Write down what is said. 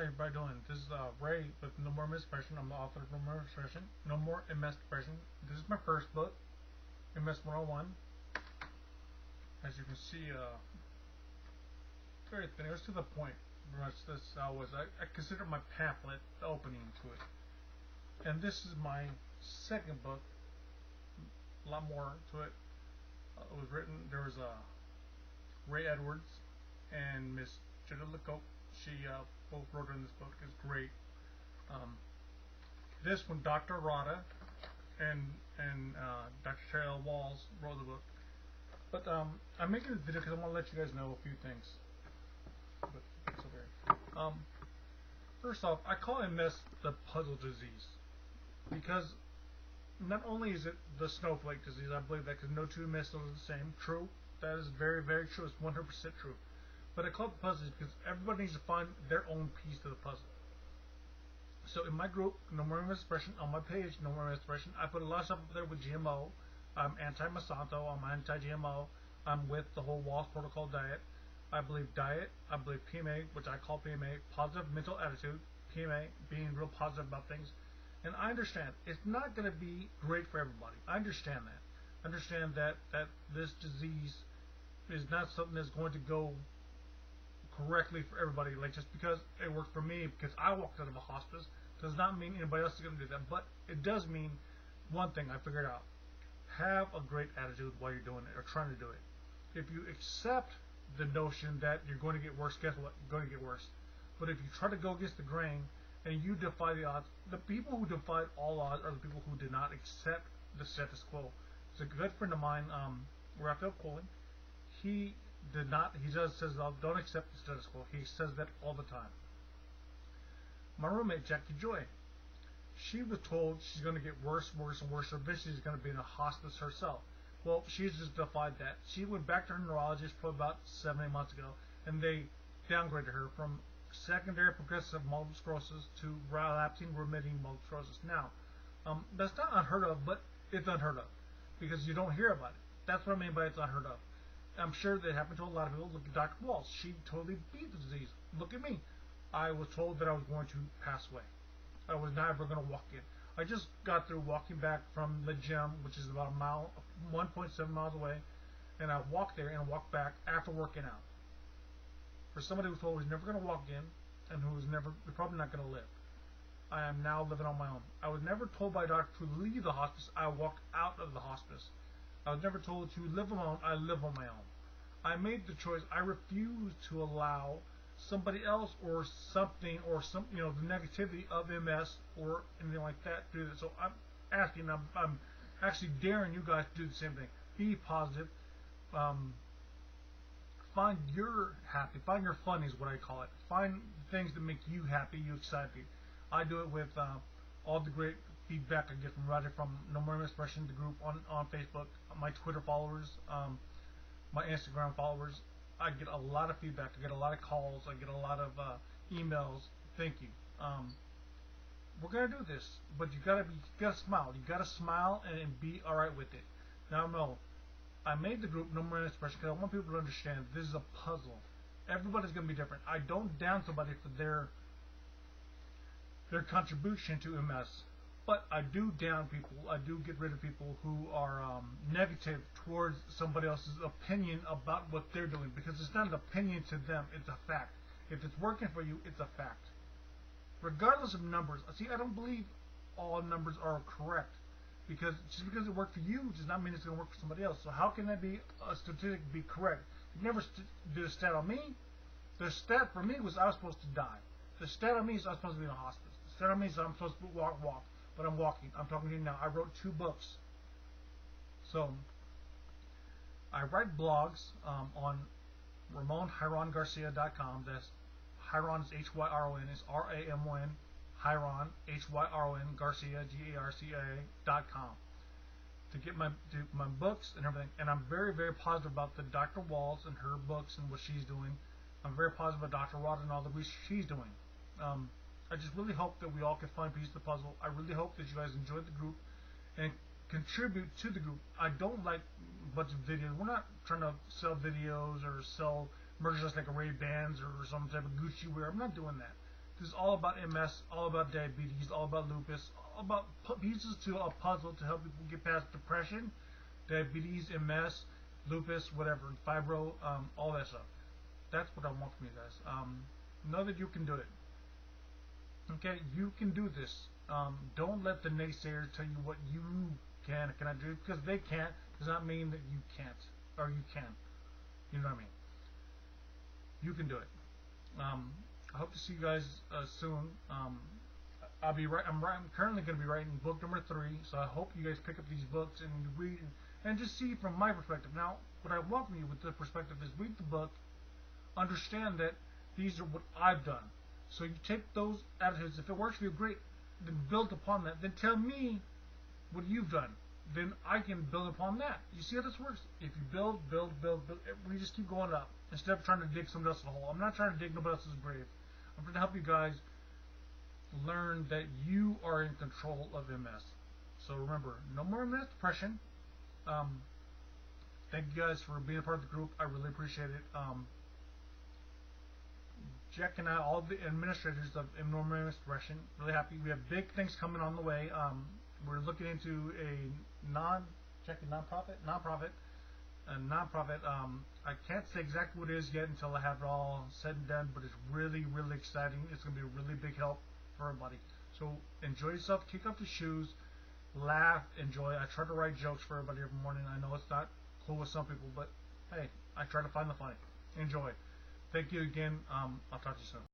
everybody doing? This is Ray with No More Misexpression. I'm the author of No More Misexpression. No More MS Depression. This is my first book, MS 101. As you can see, very thin. It was to the point. Pretty much this I consider my pamphlet the opening to it. And this is my second book. A lot more to it. It was written. There was Ray Edwards and Miss Judith LeCoq. She both wrote in this book. It's great. This one, Dr. Rada and Dr. Cheryl Walls wrote the book. But I'm making this video because I want to let you guys know a few things. But it's okay. First off, I call MS the puzzle disease because not only is it the snowflake disease, I believe that because no two MS are the same. True. That is very, very true. It's 100% true. But I call it the puzzle because everybody needs to find their own piece of the puzzle. So in my group, No More Misexpression, on my page, No More Misexpression, I put a lot of stuff up there with GMO. I'm anti-Monsanto. I'm anti-GMO. I'm with the whole Walls Protocol diet. I believe diet. I believe PMA, which I call PMA, positive mental attitude. PMA, being real positive about things. And I understand it's not going to be great for everybody. I understand that. I understand that this disease is not something that's going to go correctly for everybody. Like, just because it worked for me, because I walked out of a hospice, does not mean anybody else is going to do that. But it does mean one thing I figured out: have a great attitude while you're doing it or trying to do it. If you accept the notion that you're going to get worse, guess what? You're going to get worse. But if you try to go against the grain and you defy the odds, the people who defied all odds are the people who did not accept the status quo. There's a good friend of mine, Raphael Colin. He did not. He just says, "Don't accept the status quo." He says that all the time. My roommate Jackie Joy, she was told she's going to get worse, worse, and worse. Eventually, she's going to be in a hospice herself. Well, she's just defied that. She went back to her neurologist for about 7-8 months ago, and they downgraded her from secondary progressive multiple sclerosis to relapsing remitting multiple sclerosis. Now, that's not unheard of, but it's unheard of because you don't hear about it. That's what I mean by it's unheard of. I'm sure that happened to a lot of people. Look at Dr. Walls. She totally beat the disease. Look at me. I was told that I was going to pass away. I was never going to walk in. I just got through walking back from the gym, which is about 1.7 miles away, and I walked there and walked back after working out. For somebody who was told he was never going to walk in and who was probably not going to live, I am now living on my own. I was never told by a doctor to leave the hospice. I walked out of the hospice. I was never told to live alone. I live on my own. I made the choice. I refuse to allow somebody else or something or the negativity of MS or anything like that to do that. So I'm asking. I'm actually daring you guys to do the same thing. Be positive. Find your happy. Find your fun is what I call it. Find things that make you happy, you excited. I do it with all the great feedback I get from Roger from No More Misexpression, the group on Facebook, my Twitter followers, my Instagram followers. I get a lot of feedback. I get a lot of calls. I get a lot of emails. Thank you. We're gonna do this, but you gotta smile. You gotta smile and be all right with it. Now, no, I made the group No More Misexpression because I want people to understand this is a puzzle. Everybody's gonna be different. I don't down somebody for their contribution to MS. But I do down people. I do get rid of people who are negative towards somebody else's opinion about what they're doing, because it's not an opinion to them, it's a fact. If it's working for you, it's a fact. Regardless of numbers. See, I don't believe all numbers are correct, because just because it worked for you does not mean it's going to work for somebody else. So how can that be a statistic be correct? You never did a stat on me. The stat for me was I was supposed to die. The stat on me is I was supposed to be in a hospice. The stat on me is I'm supposed to walk. But I'm walking. I'm talking to you now. I wrote 2 books. So, I write blogs on RamonHyronGarcia.com. That's Hyron is H-Y-R-O-N. It's R-A-M-O-N. Hyron, H-Y-R-O-N, Garcia, G-A-R-C-A.com. To get my books and everything. And I'm very, very positive about the Dr. Walls and her books and what she's doing. I'm very positive about Dr. Rod and all the research she's doing. I just really hope that we all can find a piece of the puzzle. I really hope that you guys enjoyed the group and contribute to the group. I don't like a bunch of videos. We're not trying to sell videos or sell merchandise like Ray-Bans or some type of Gucci wear. I'm not doing that. This is all about MS, all about diabetes, all about lupus, all about pieces to a puzzle to help people get past depression, diabetes, MS, lupus, whatever, fibro, all that stuff. That's what I want from you guys. Know that you can do it. Okay, you can do this. Don't let the naysayers tell you what you can or cannot do, because they can't does not mean that you can't, or you can. You know what I mean? You can do it. I hope to see you guys soon. I'm currently going to be writing book number 3, so I hope you guys pick up these books and read and just see from my perspective. Now, what I want from you with the perspective is read the book, understand that these are what I've done. So you take those attitudes. If it works for you, great. Then build upon that. Then tell me what you've done. Then I can build upon that. You see how this works? If you build, we just keep going up instead of trying to dig somebody else's hole. I'm not trying to dig nobody else's grave. I'm trying to help you guys learn that you are in control of MS. So remember, no more MS depression. Thank you guys for being a part of the group. I really appreciate it. Jack and I, all the administrators of Abnormal MS Depression, really happy. We have big things coming on the way. We're looking into a nonprofit. I can't say exactly what it is yet until I have it all said and done, but it's really, really exciting. It's going to be a really big help for everybody. So enjoy yourself, kick off the shoes, laugh, enjoy. I try to write jokes for everybody every morning. I know it's not cool with some people, but hey, I try to find the funny. Enjoy. Thank you again. I'll talk to you soon.